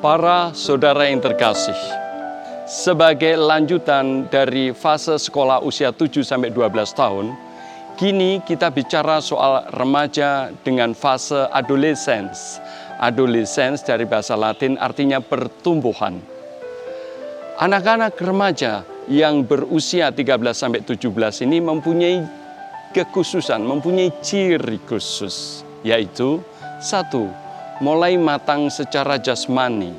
Para saudara yang terkasih, sebagai lanjutan dari fase sekolah usia 7-12 tahun, kini kita bicara soal remaja dengan fase adolescence. Adolescence dari bahasa Latin artinya pertumbuhan. Anak-anak remaja yang berusia 13-17 ini mempunyai kekhususan, mempunyai ciri khusus, yaitu 1. Mulai matang secara jasmani.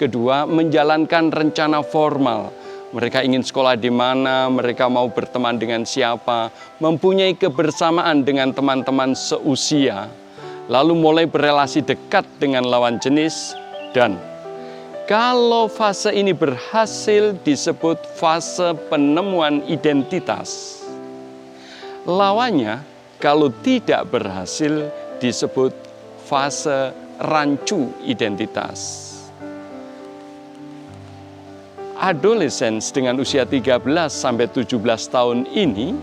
Kedua, menjalankan rencana formal. Mereka ingin sekolah di mana, mereka mau berteman dengan siapa, mempunyai kebersamaan dengan teman-teman seusia, lalu mulai berelasi dekat dengan lawan jenis, dan kalau fase ini berhasil disebut fase penemuan identitas. Lawannya, kalau tidak berhasil disebut fase rancu identitas. Adolescence dengan usia 13-17 tahun ini,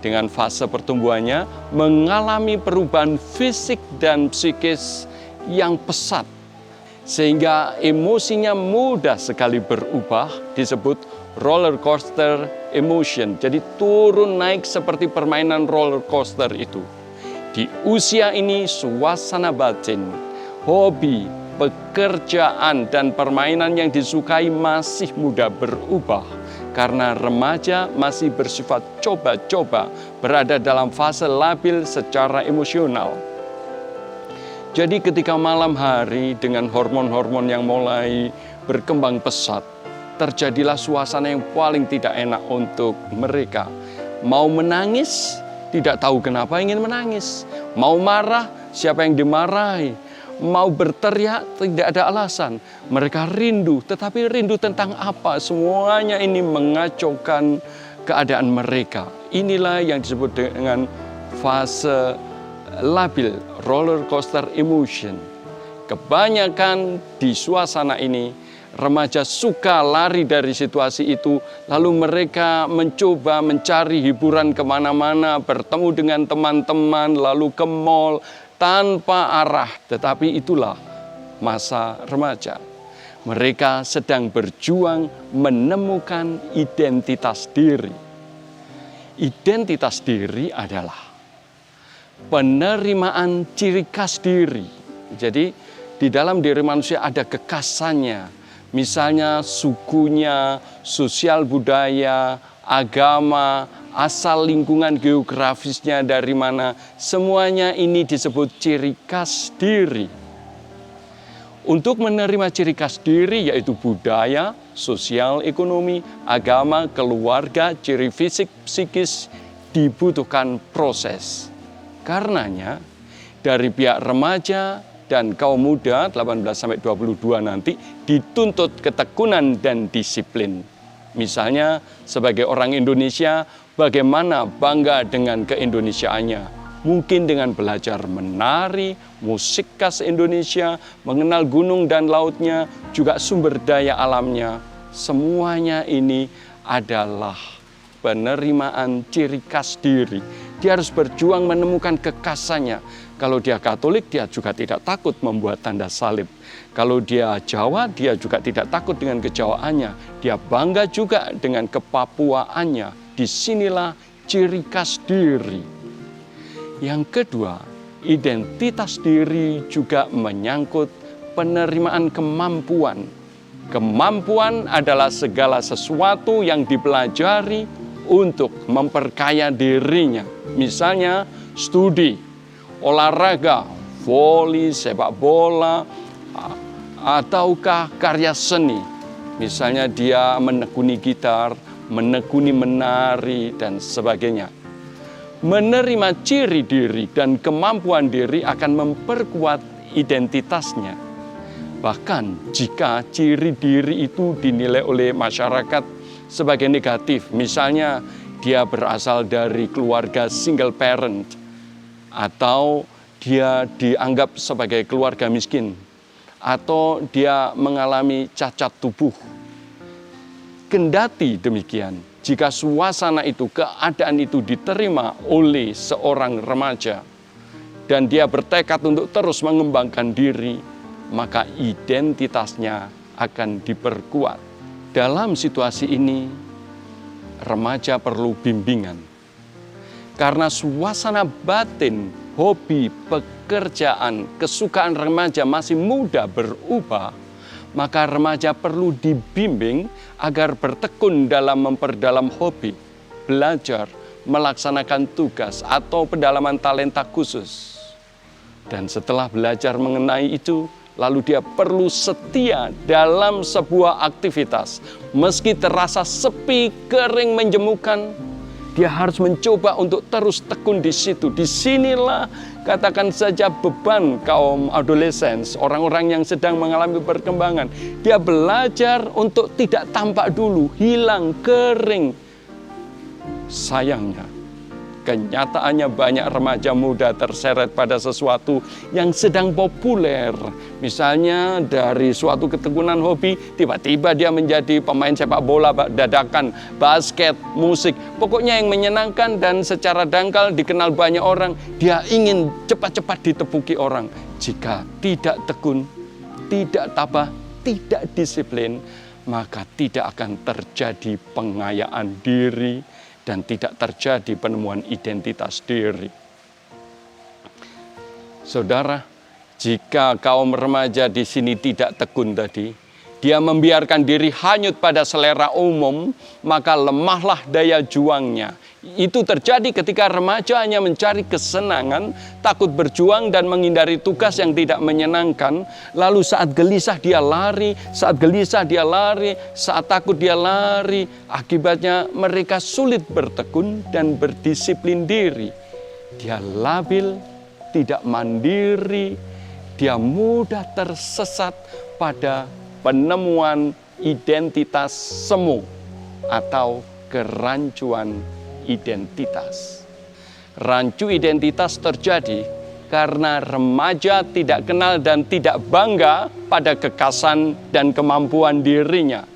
dengan fase pertumbuhannya, mengalami perubahan fisik dan psikis yang pesat, sehingga emosinya mudah sekali berubah, disebut roller coaster emotion. Jadi turun naik seperti permainan roller coaster itu. Di usia ini suasana batin, hobi, pekerjaan, dan permainan yang disukai masih mudah berubah. Karena remaja masih bersifat coba-coba, berada dalam fase labil secara emosional. Jadi ketika malam hari dengan hormon-hormon yang mulai berkembang pesat, terjadilah suasana yang paling tidak enak untuk mereka. Mau menangis, tidak tahu kenapa ingin menangis. Mau marah, siapa yang dimarahi. Mau berteriak, tidak ada alasan. Mereka rindu, tetapi rindu tentang apa? Semuanya ini mengacaukan keadaan mereka. Inilah yang disebut dengan fase labil, roller coaster emotion. Kebanyakan di suasana ini, remaja suka lari dari situasi itu, lalu mereka mencoba mencari hiburan kemana-mana, bertemu dengan teman-teman, lalu ke mall, tanpa arah. Tetapi itulah masa remaja. Mereka sedang berjuang menemukan identitas diri. Identitas diri adalah penerimaan ciri khas diri. Jadi di dalam diri manusia ada kekhasannya. Misalnya sukunya, sosial budaya, agama, asal lingkungan geografisnya dari mana. Semuanya ini disebut ciri khas diri. Untuk menerima ciri khas diri yaitu budaya, sosial, ekonomi, agama, keluarga, ciri fisik, psikis, dibutuhkan proses. Karenanya dari pihak remaja dan kaum muda 18-22 nanti dituntut ketekunan dan disiplin. Misalnya sebagai orang Indonesia, bagaimana bangga dengan keindonesiaannya. Mungkin dengan belajar menari, musik khas Indonesia, mengenal gunung dan lautnya, juga sumber daya alamnya. Semuanya ini adalah penerimaan ciri khas diri. Dia harus berjuang menemukan kekhasannya. Kalau dia Katolik, dia juga tidak takut membuat tanda salib. Kalau dia Jawa, dia juga tidak takut dengan kejawaannya. Dia bangga juga dengan kepapuaannya. Disinilah ciri khas diri. Yang kedua, identitas diri juga menyangkut penerimaan kemampuan. Kemampuan adalah segala sesuatu yang dipelajari untuk memperkaya dirinya. Misalnya studi, olahraga, voli, sepak bola, ataukah karya seni. Misalnya dia menekuni gitar, menekuni menari, dan sebagainya. Menerima ciri diri dan kemampuan diri akan memperkuat identitasnya. Bahkan jika ciri diri itu dinilai oleh masyarakat sebagai negatif, misalnya dia berasal dari keluarga single parent, atau dia dianggap sebagai keluarga miskin, atau dia mengalami cacat tubuh. Kendati demikian, jika suasana itu, keadaan itu diterima oleh seorang remaja, dan dia bertekad untuk terus mengembangkan diri, maka identitasnya akan diperkuat. Dalam situasi ini, remaja perlu bimbingan. Karena suasana batin, hobi, pekerjaan, kesukaan remaja masih muda berubah, maka remaja perlu dibimbing agar bertekun dalam memperdalam hobi, belajar, melaksanakan tugas atau pendalaman talenta khusus. Dan setelah belajar mengenai itu, lalu dia perlu setia dalam sebuah aktivitas. Meski terasa sepi, kering, menjemukan, dia harus mencoba untuk terus tekun di situ. Disinilah katakan saja beban kaum adolescents, orang-orang yang sedang mengalami perkembangan. Dia belajar untuk tidak tampak dulu, hilang, kering. Sayangnya, kenyataannya banyak remaja muda terseret pada sesuatu yang sedang populer. Misalnya dari suatu ketekunan hobi, tiba-tiba dia menjadi pemain sepak bola dadakan, basket, musik. Pokoknya yang menyenangkan dan secara dangkal dikenal banyak orang. Dia ingin cepat-cepat ditepuki orang. Jika tidak tekun, tidak tabah, tidak disiplin, maka tidak akan terjadi pengayaan diri dan tidak terjadi penemuan identitas diri. Saudara, jika kaum remaja di sini tidak tekun tadi, dia membiarkan diri hanyut pada selera umum, maka lemahlah daya juangnya. Itu terjadi ketika remaja hanya mencari kesenangan, takut berjuang dan menghindari tugas yang tidak menyenangkan. Lalu saat gelisah dia lari, saat gelisah dia lari, saat takut dia lari. Akibatnya mereka sulit bertekun dan berdisiplin diri. Dia labil, tidak mandiri, dia mudah tersesat pada penemuan identitas semu atau kerancuan identitas. Rancu identitas terjadi karena remaja tidak kenal dan tidak bangga pada kekasan dan kemampuan dirinya.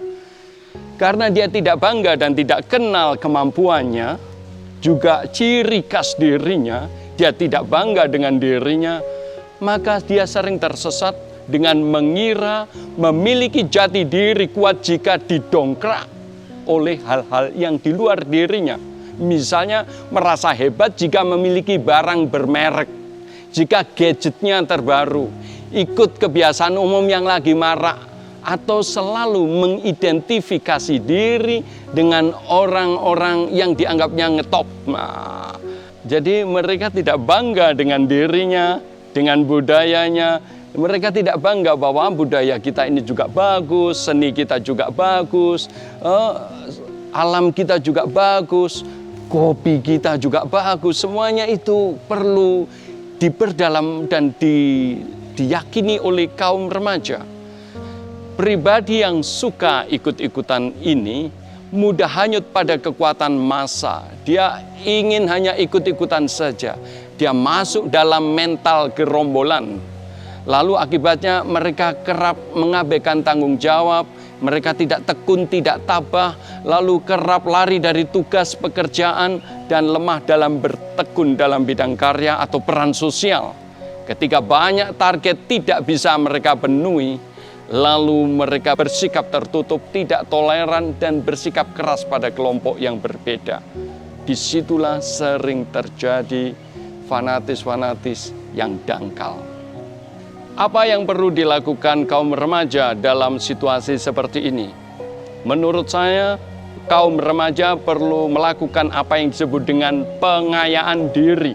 Karena dia tidak bangga dan tidak kenal kemampuannya, juga ciri khas dirinya, dia tidak bangga dengan dirinya, maka dia sering tersesat dengan mengira memiliki jati diri kuat jika didongkrak oleh hal-hal yang di luar dirinya. Misalnya merasa hebat jika memiliki barang bermerek, jika gadgetnya terbaru, ikut kebiasaan umum yang lagi marak, atau selalu mengidentifikasi diri dengan orang-orang yang dianggapnya ngetop. Nah, jadi mereka tidak bangga dengan dirinya, dengan budayanya. Mereka tidak bangga bahwa budaya kita ini juga bagus, seni kita juga bagus, alam kita juga bagus, kopi kita juga bagus. Semuanya itu perlu diperdalam dan diyakini oleh kaum remaja. Pribadi yang suka ikut-ikutan ini mudah hanyut pada kekuatan massa. Dia ingin hanya ikut-ikutan saja. Dia masuk dalam mental gerombolan. Lalu akibatnya mereka kerap mengabaikan tanggung jawab. Mereka tidak tekun, tidak tabah, lalu kerap lari dari tugas pekerjaan dan lemah dalam bertekun dalam bidang karya atau peran sosial. Ketika banyak target tidak bisa mereka penuhi, lalu mereka bersikap tertutup, tidak toleran dan bersikap keras pada kelompok yang berbeda. Disitulah sering terjadi fanatis-fanatis yang dangkal. Apa yang perlu dilakukan kaum remaja dalam situasi seperti ini? Menurut saya, kaum remaja perlu melakukan apa yang disebut dengan pengayaan diri.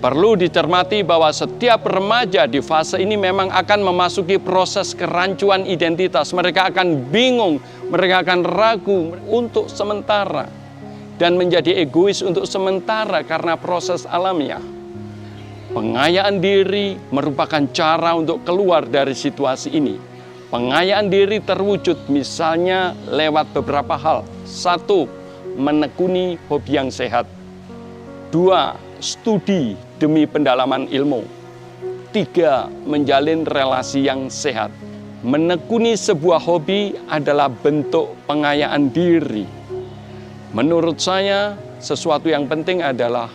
Perlu dicermati bahwa setiap remaja di fase ini memang akan memasuki proses kerancuan identitas. Mereka akan bingung, mereka akan ragu untuk sementara, dan menjadi egois untuk sementara karena proses alamiah. Pengayaan diri merupakan cara untuk keluar dari situasi ini. Pengayaan diri terwujud misalnya lewat beberapa hal. 1. Menekuni hobi yang sehat. 2. Studi demi pendalaman ilmu. 3. Menjalin relasi yang sehat. Menekuni sebuah hobi adalah bentuk pengayaan diri. Menurut saya, sesuatu yang penting adalah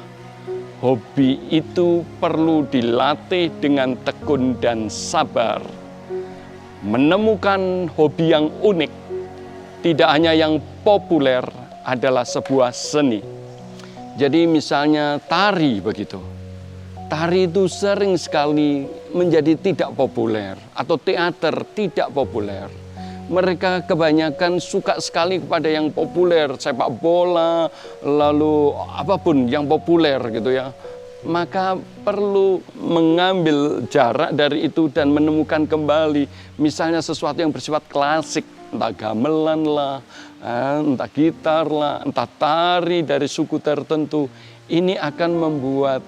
hobi itu perlu dilatih dengan tekun dan sabar. Menemukan hobi yang unik, tidak hanya yang populer, adalah sebuah seni. Jadi misalnya tari begitu. Tari itu sering sekali menjadi tidak populer, atau teater tidak populer. Mereka kebanyakan suka sekali kepada yang populer, sepak bola, lalu apapun yang populer gitu ya. Maka perlu mengambil jarak dari itu dan menemukan kembali misalnya sesuatu yang bersifat klasik, entah gamelan lah, entah gitar lah, entah tari dari suku tertentu. Ini akan membuat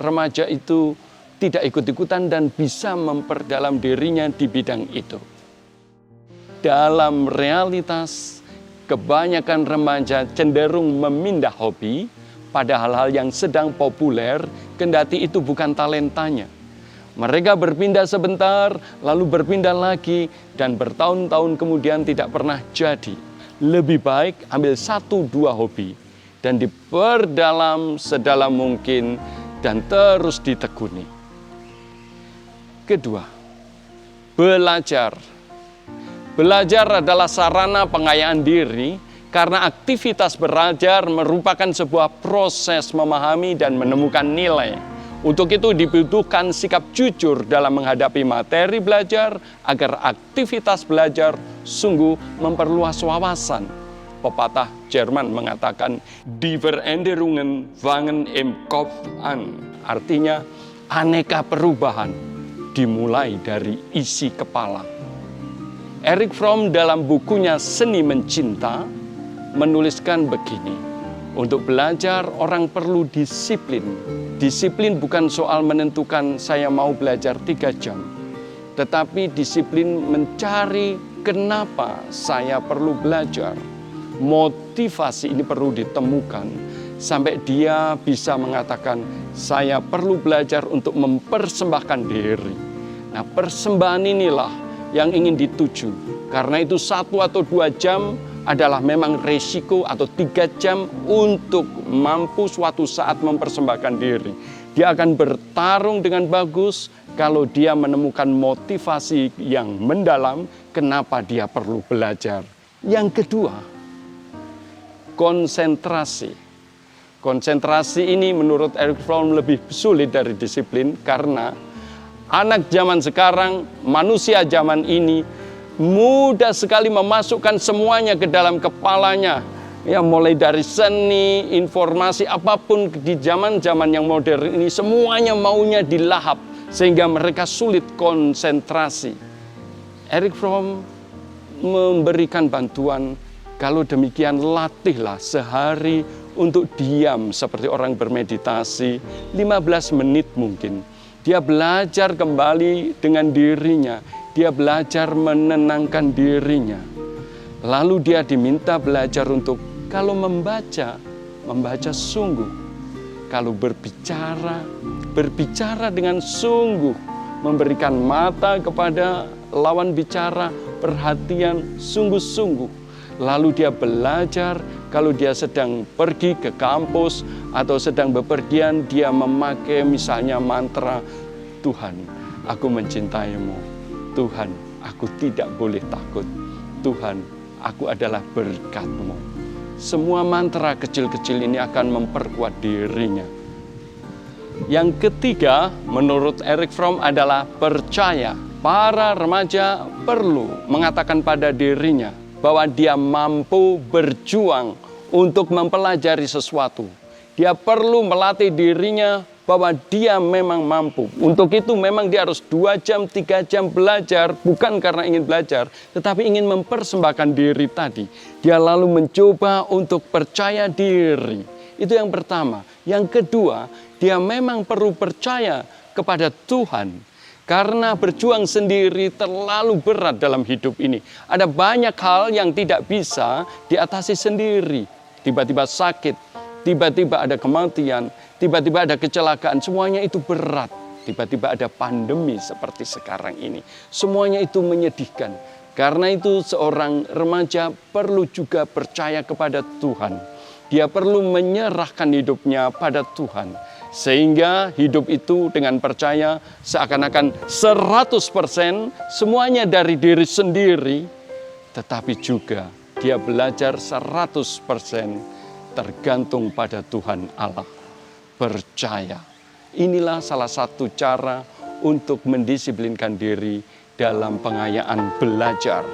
remaja itu tidak ikut-ikutan dan bisa memperdalam dirinya di bidang itu. Dalam realitas, kebanyakan remaja cenderung memindah hobi pada hal-hal yang sedang populer, kendati itu bukan talentanya. Mereka berpindah sebentar, lalu berpindah lagi, dan bertahun-tahun kemudian tidak pernah jadi. Lebih baik ambil 1-2 hobi, dan diperdalam sedalam mungkin, dan terus ditekuni. Kedua, belajar. Belajar adalah sarana pengayaan diri karena aktivitas belajar merupakan sebuah proses memahami dan menemukan nilai. Untuk itu dibutuhkan sikap jujur dalam menghadapi materi belajar agar aktivitas belajar sungguh memperluas wawasan. Pepatah Jerman mengatakan, Die Veränderungen fangen im Kopf an. Artinya, aneka perubahan dimulai dari isi kepala. Erich Fromm dalam bukunya Seni Mencinta menuliskan begini, untuk belajar orang perlu disiplin. Disiplin bukan soal menentukan saya mau belajar 3 jam, tetapi disiplin mencari kenapa saya perlu belajar. Motivasi ini perlu ditemukan sampai dia bisa mengatakan saya perlu belajar untuk mempersembahkan diri. Nah, persembahan inilah yang ingin dituju. Karena itu 1 atau 2 jam adalah memang resiko, atau 3 jam untuk mampu suatu saat mempersembahkan diri. Dia akan bertarung dengan bagus kalau dia menemukan motivasi yang mendalam kenapa dia perlu belajar. Yang kedua, konsentrasi. Konsentrasi ini menurut Erich Fromm lebih sulit dari disiplin karena anak zaman sekarang, manusia zaman ini mudah sekali memasukkan semuanya ke dalam kepalanya. Ya, mulai dari seni, informasi, apapun di zaman-zaman yang modern ini semuanya maunya dilahap sehingga mereka sulit konsentrasi. Erich Fromm memberikan bantuan, kalau demikian latihlah sehari untuk diam seperti orang bermeditasi 15 menit mungkin. Dia belajar kembali dengan dirinya. Dia belajar menenangkan dirinya. Lalu dia diminta belajar untuk kalau membaca sungguh. Kalau berbicara dengan sungguh. Memberikan mata kepada lawan bicara, perhatian sungguh-sungguh. Lalu dia belajar kalau dia sedang pergi ke kampus atau sedang bepergian, dia memakai misalnya mantra, Tuhan, aku mencintaimu. Tuhan, aku tidak boleh takut. Tuhan, aku adalah berkat-Mu. Semua mantra kecil-kecil ini akan memperkuat dirinya. Yang ketiga, menurut Erich Fromm adalah percaya. Para remaja perlu mengatakan pada dirinya bahwa dia mampu berjuang untuk mempelajari sesuatu. Dia perlu melatih dirinya bahwa dia memang mampu. Untuk itu memang dia harus 2 jam, 3 jam belajar, bukan karena ingin belajar, tetapi ingin mempersembahkan diri tadi. Dia lalu mencoba untuk percaya diri. Itu yang pertama. Yang kedua, dia memang perlu percaya kepada Tuhan. Karena berjuang sendiri terlalu berat dalam hidup ini. Ada banyak hal yang tidak bisa diatasi sendiri. Tiba-tiba sakit, tiba-tiba ada kematian, tiba-tiba ada kecelakaan. Semuanya itu berat. Tiba-tiba ada pandemi seperti sekarang ini. Semuanya itu menyedihkan. Karena itu seorang remaja perlu juga percaya kepada Tuhan. Dia perlu menyerahkan hidupnya pada Tuhan. Sehingga hidup itu dengan percaya seakan-akan 100% semuanya dari diri sendiri, tetapi juga dia belajar 100% tergantung pada Tuhan Allah. Percaya. Inilah salah satu cara untuk mendisiplinkan diri dalam pengayaan belajar.